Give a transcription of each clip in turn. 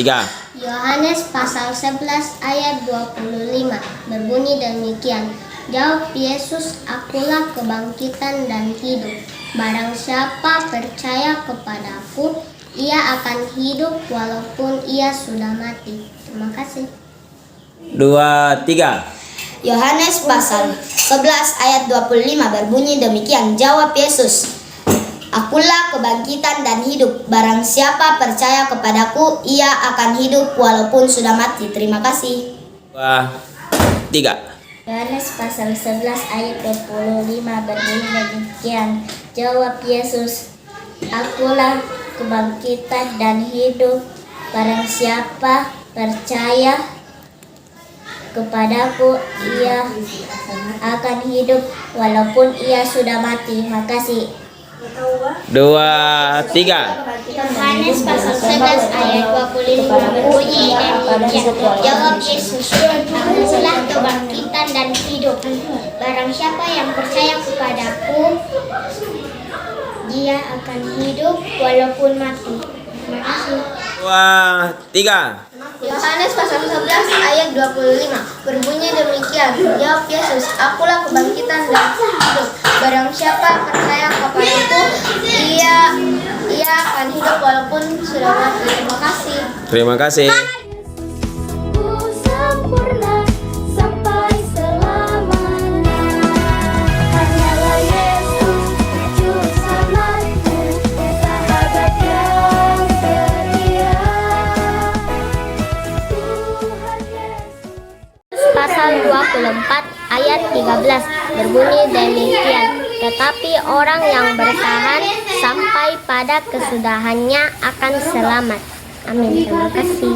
3. Yohanes pasal 11 ayat 25 berbunyi demikian. Jawab Yesus, akulah kebangkitan dan hidup. Barang siapa percaya kepadaku, ia akan hidup walaupun ia sudah mati. Terima kasih. 2, 3. Yohanes pasal 11 ayat 25 berbunyi demikian. Jawab Yesus, akulah kebangkitan dan hidup. Barang siapa percaya kepadaku, ia akan hidup walaupun sudah mati. Terima kasih. 2, 3. Yohanes pasal 11 ayat 25 berbunyi demikian. Jawab Yesus, akulah kebangkitan dan hidup. Barang siapa percaya kepadaku, ia akan hidup walaupun ia sudah mati. Makasih. 2, 3. Yohanes pasal 11 ayat 25 berbunyi demikian. Jawab Yesus, akulah kebangkitan dan hidup. Barang siapa yang percaya kepadaku, dia akan hidup walaupun mati. Terima kasih. 2, 3. Yohanes pasal 11 ayat 25 berbunyi demikian. Jawab Yesus, akulah kebangkitan dan hidup. Barang siapa percaya kepadaku, ia akan hidup walaupun sudah mati. Terima kasih. Terima kasih. Pasal 24 ayat 13 berbunyi demikian. Tetapi orang yang bertahan sampai pada kesudahannya akan selamat. Amin. Terima kasih.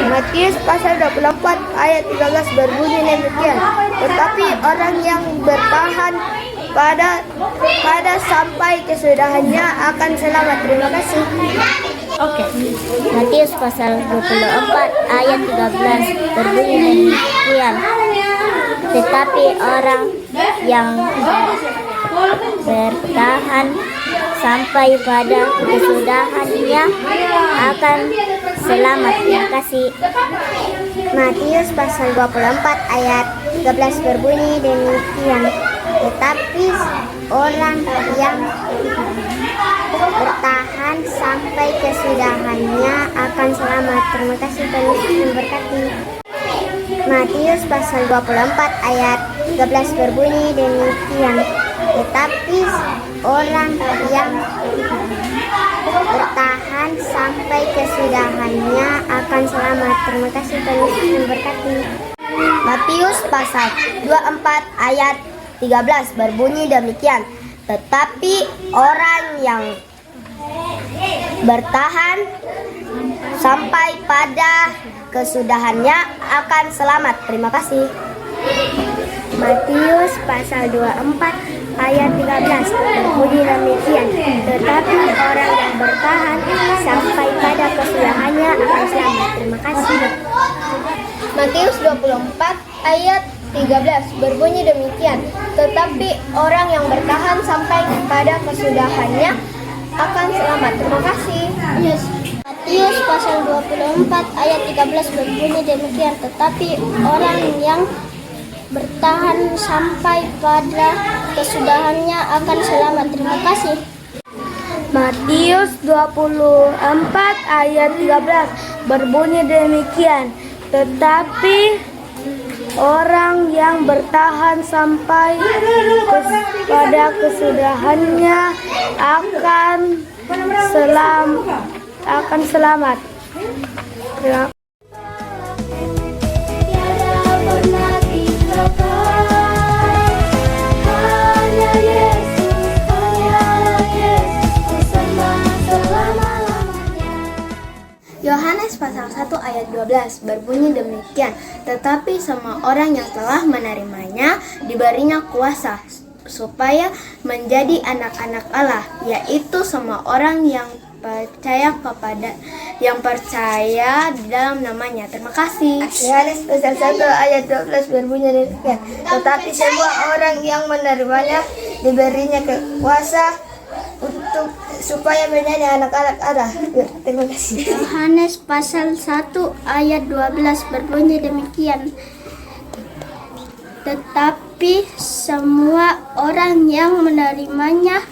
Matius pasal 24 ayat 13 berbunyi demikian. Tetapi orang yang bertahan pada sampai kesudahannya akan selamat. Terima kasih. Matius pasal 24 ayat 13 berbunyi demikian. Tetapi orang yang bertahan sampai pada kesudahannya akan selamat. Terima kasih. Matius pasal 24 ayat 13 berbunyi demikian. Tetapi orang yang bertahan sampai kesudahannya akan selamat. Terima kasih, Tuhan memberkati. Matius pasal 24 ayat 13 berbunyi demikian. Tetapi orang yang bertahan sampai kesudahannya akan selamat. Terima kasih, Tuhan memberkati. Matius pasal 24 ayat 13 berbunyi demikian. Tetapi orang yang bertahan sampai pada kesudahannya akan selamat. Terima kasih. Matius pasal 24 ayat 13 berbunyi demikian. Tetapi orang yang bertahan sampai pada kesudahannya akan selamat. Terima kasih. Matius 24 ayat 13 berbunyi demikian. Tetapi orang yang bertahan sampai pada kesudahannya akan selamat. Terima kasih. Matius pasal 24 ayat 13 berbunyi demikian. Tetapi orang yang bertahan sampai pada kesudahannya akan selamat. Terima kasih. Matius 24 ayat 13 berbunyi demikian. Tetapi orang yang bertahan sampai pada kesudahannya akan selamat. Yohanes pasal 1 ayat 12 berbunyi demikian. Tetapi semua orang yang telah menerimanya diberinya kuasa supaya menjadi anak-anak Allah, yaitu semua orang yang percaya di dalam namanya. Terima kasih. Yohanes pasal 1 ayat 12 berbunyi demikian. Tetapi semua orang yang menerimanya diberinya kuasa untuk supaya menjadi anak-anak Allah. Terima kasih. Yohanes pasal 1 ayat 12 berbunyi demikian. Tetapi semua orang yang menerimanya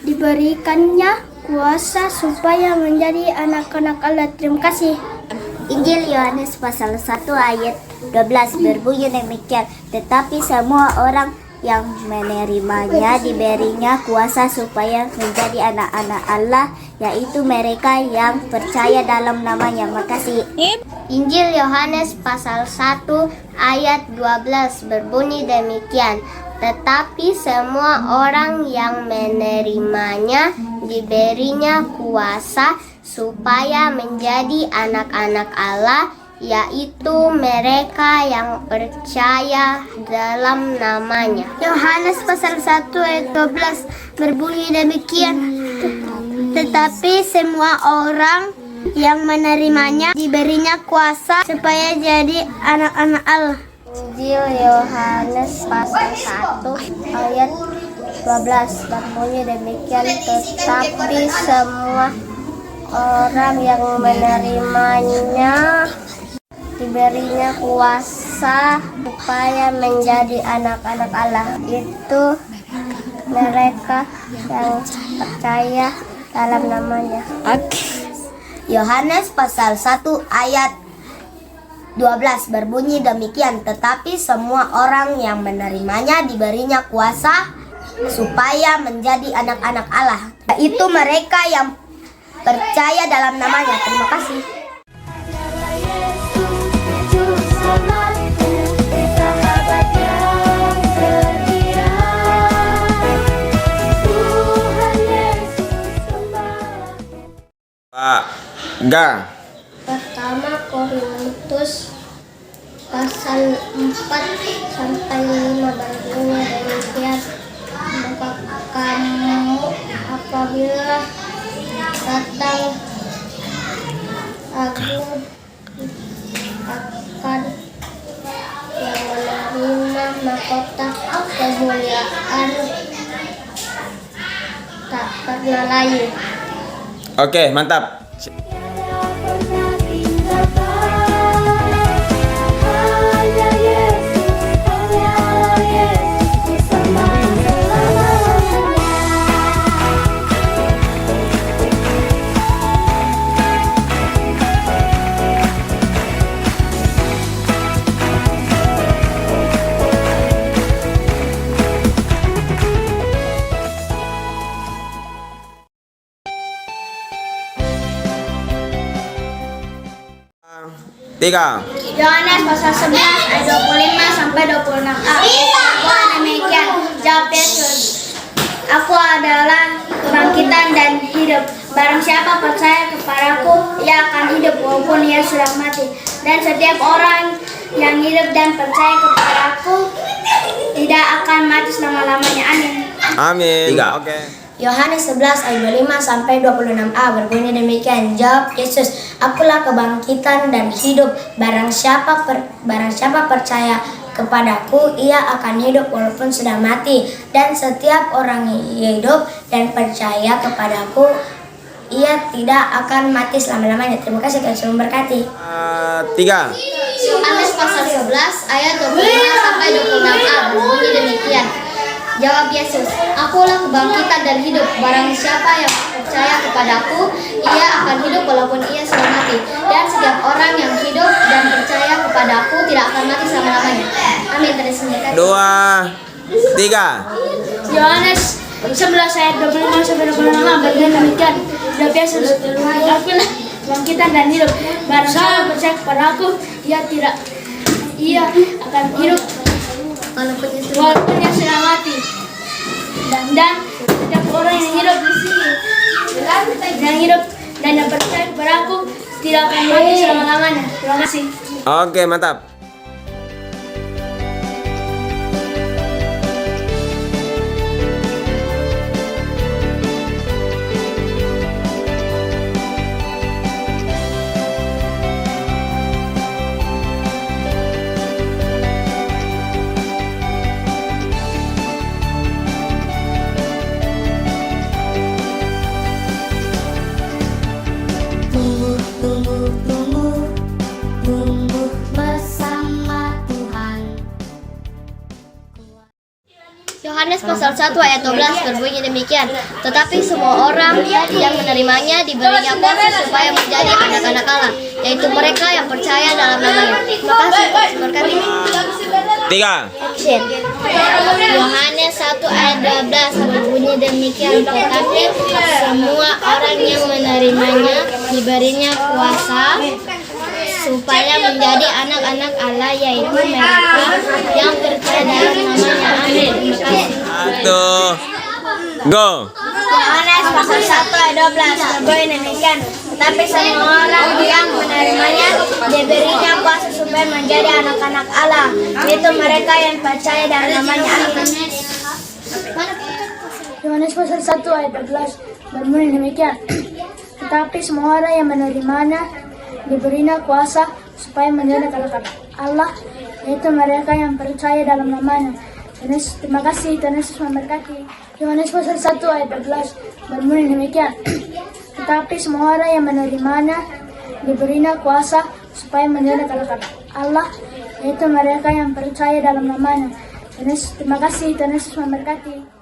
diberikannya kuasa supaya menjadi anak-anak Allah. Terima kasih. Injil Yohanes pasal 1 ayat 12 berbunyi demikian. Tetapi semua orang yang menerimanya diberinya kuasa supaya menjadi anak-anak Allah, yaitu mereka yang percaya dalam namanya. Makasih. Injil Yohanes pasal 1 ayat 12 berbunyi demikian. Tetapi semua orang yang menerimanya diberinya kuasa supaya menjadi anak-anak Allah, yaitu mereka yang percaya dalam namanya. Yohanes pasal 1 ayat 12 berbunyi demikian. Tetapi semua orang yang menerimanya diberinya kuasa supaya jadi anak-anak Allah. Injil Yohanes pasal 1 ayat 12 berbunyi demikian. Tetapi semua orang yang menerimanya diberinya kuasa supaya menjadi anak-anak Allah, itu mereka yang percaya dalam namanya. Yohanes pasal 1 ayat 12 berbunyi demikian. Tetapi semua orang yang menerimanya diberinya kuasa supaya menjadi anak-anak Allah, yaitu mereka yang percaya dalam namanya. Terima kasih. Ga. Pertama Korintus pasal 4 sampai 5 berbunyi demikian. Maka kamu apabila datang agung akan yang menerima mahkota kemuliaan tak pernah layu. Oke, mantap. Tiga. Yohanes pasal 11 ayat 25 sampai 26a. Aku demikian, jawab Yesus. Aku adalah kebangkitan dan hidup. Barang siapa percaya kepadaku, ia akan hidup walaupun ia sudah mati. Dan setiap orang yang hidup dan percaya kepadaku tidak akan mati selama-lamanya. Amin. Amin. Tiga. Oke. Yohanes 11 ayat 25 sampai 26a berbunyi demikian. Jawab Yesus, akulah kebangkitan dan hidup. Barang siapa percaya kepadaku, ia akan hidup walaupun sudah mati. Dan setiap orang hidup dan percaya kepadaku, ia tidak akan mati selama-lamanya. Terima kasih, Tuhan Yesus memberkati. Tiga. Yohanes pasal 11 ayat 25 sampai 26a berbunyi demikian. Jawab Yesus, akulah kebangkitan dan hidup. Barang siapa yang percaya kepadaku, ia akan hidup walaupun ia sudah mati. Dan setiap orang yang hidup dan percaya kepadaku tidak akan mati selama-lamanya. Amin. Terus memberkati. Dua. Tiga. Yohanes 11 ayat 25 sampai 26 berbunyi demikian. Jawab Yesus, akulah kebangkitan dan hidup. Barang siapa percaya kepadaku, ia akan hidup walaupun ia sudah mati. Dan setiap orang yang hidup dan yang percaya kepadaku tidak akan mati selama-lamanya. Terima kasih. Oke, mantap. Yohanes pasal 1 ayat 12 berbunyi demikian. Tetapi semua orang yang menerimanya diberinya kuasa supaya menjadi anak-anak Allah, yaitu mereka yang percaya dalam namanya. Terima kasih, Tuhan memberkati. 3. Action. Yohanes 1 ayat 12 berbunyi demikian. Tetapi semua orang yang menerimanya diberinya kuasa supaya menjadi anak-anak Allah, yaitu mereka yang percaya dalam namanya. Amin. Terima kasih. 1. Go. Yohanes pasal 1 ayat 12 berbunyi demikian. Tetapi semua orang yang menerimanya diberinya kuasa supaya menjadi anak-anak Allah, yaitu mereka yang percaya dalam namanya. Amin. Yohanes pasal 1 ayat 12 berbunyi demikian. Tetapi semua orang yang menerimanya diberinya kuasa supaya menjadi anak-anak Allah, yaitu mereka yang percaya dalam namanya. Terima kasih, Tuhan Yesus memberkati. Yohanes pasal 1 ayat 12 berbunyi demikian. Tetapi semua orang yang menerimanya diberinya kuasa supaya menjadi anak-anak Allah, yaitu mereka yang percaya dalam namanya. Terima kasih, Tuhan Yesus memberkati.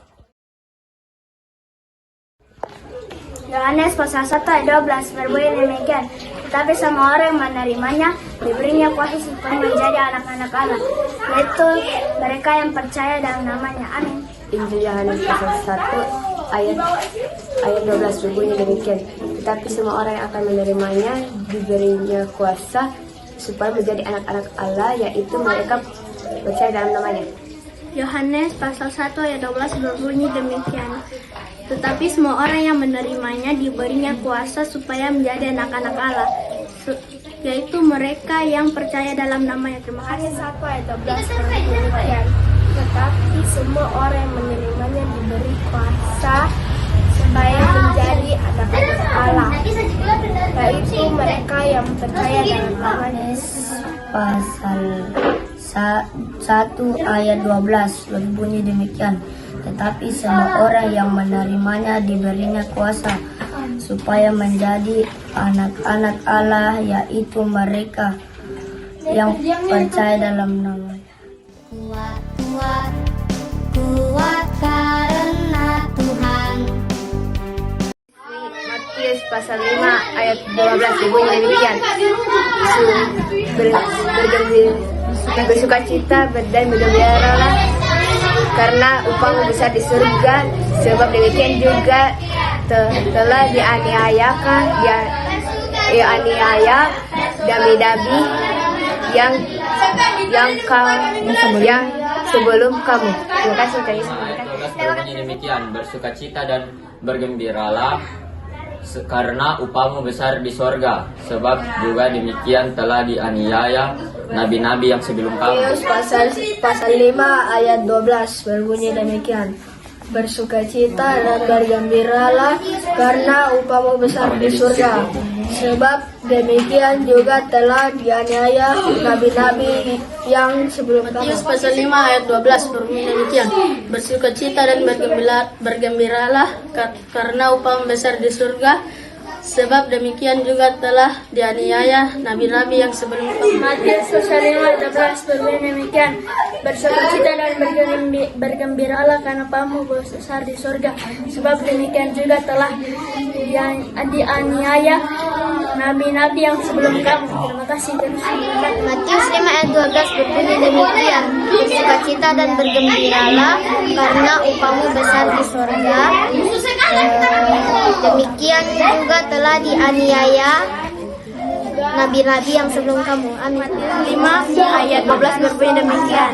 Yohanes pasal 1 ayat 12 berbunyi demikian. Tetapi semua orang yang menerimanya diberinya kuasa supaya menjadi anak-anak Allah, yaitu mereka yang percaya dalam namanya. Amin. Injil Yohanes pasal 1 ayat 12 berbunyi demikian. Tetapi semua orang yang akan menerimanya diberinya kuasa supaya menjadi anak-anak Allah, yaitu mereka percaya dalam namanya. Yohanes pasal 1 ayat 12 berbunyi demikian. Tetapi semua orang yang menerimanya diberinya kuasa supaya menjadi anak-anak Allah, yaitu mereka yang percaya dalam namanya. Terima kasih. 1 ayat 12 berbunyi demikian. Tetapi semua orang yang menerimanya diberi kuasa supaya menjadi anak-anak Allah, yaitu mereka yang percaya dalam namanya. Pasal 1 ayat 12 berbunyi demikian. Tetapi semua orang yang menerimanya diberinya kuasa supaya menjadi anak-anak Allah, yaitu mereka yang percaya dalam namanya. Kuat, kuat, kuat karena Tuhan. Matius pasal 5 ayat 12 berbunyi demikian. Bersukacita dan bergembiralah karena upahmu besar di surga, sebab demikian juga telah dianiaya nabi-nabi yang sebelum kamu. Terima kasih, Tuhan Yesus. Berbunyi demikian, bersukacita dan bergembiralah karena upahmu besar di sorga, sebab juga demikian telah dianiaya nabi-nabi yang sebelum kamu. Pasal 5 ayat 12 berbunyi demikian. Bersukacita dan bergembiralah karena upahmu besar di surga, sebab demikian juga telah dianiaya nabi-nabi yang sebelum kamu. Matius pasal 5 ayat 12 berbunyi demikian. Bersukacita dan bergembiralah karena upahmu besar di surga, sebab demikian juga telah dianiaya nabi-nabi yang sebelum kamu. Matius pasal 5 ayat 12 berbunyi demikian. Bersukacita dan bergembiralah karena upahmu besar di surga, sebab demikian juga telah dianiaya nabi-nabi yang sebelum kamu. Terima kasih. Matius 5 ayat 12 berbunyi demikian. Bersukacita dan bergembiralah karena upahmu besar di surga. Demikian juga telah dianiaya nabi-nabi yang sebelum kamu. Amin. 5 ayat 12 berbunyi demikian.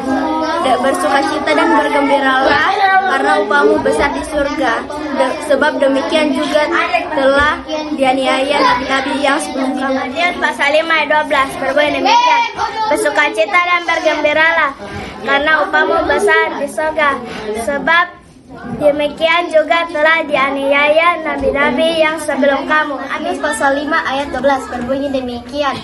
Bersukacita dan bergembiralah karena upahmu besar di surga, sebab demikian juga telah dianiaya nabi-nabi yang sebelum kamu. Matius pasal 5 ayat 12 berbunyi demikian. Bersukacita dan bergembiralah karena upahmu besar di surga, sebab demikian juga telah dianiaya nabi-nabi yang sebelum kamu. Matius pasal 5 ayat 12 berbunyi demikian.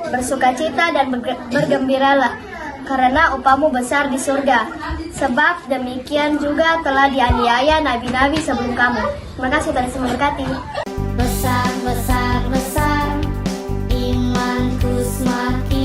Bersukacita dan bergembiralah karena upahmu besar di surga, sebab demikian juga telah dianiaya nabi-nabi sebelum kamu. Terima kasih, Tuhan Yesus memberkati. Besar, besar, besar, imanku semakin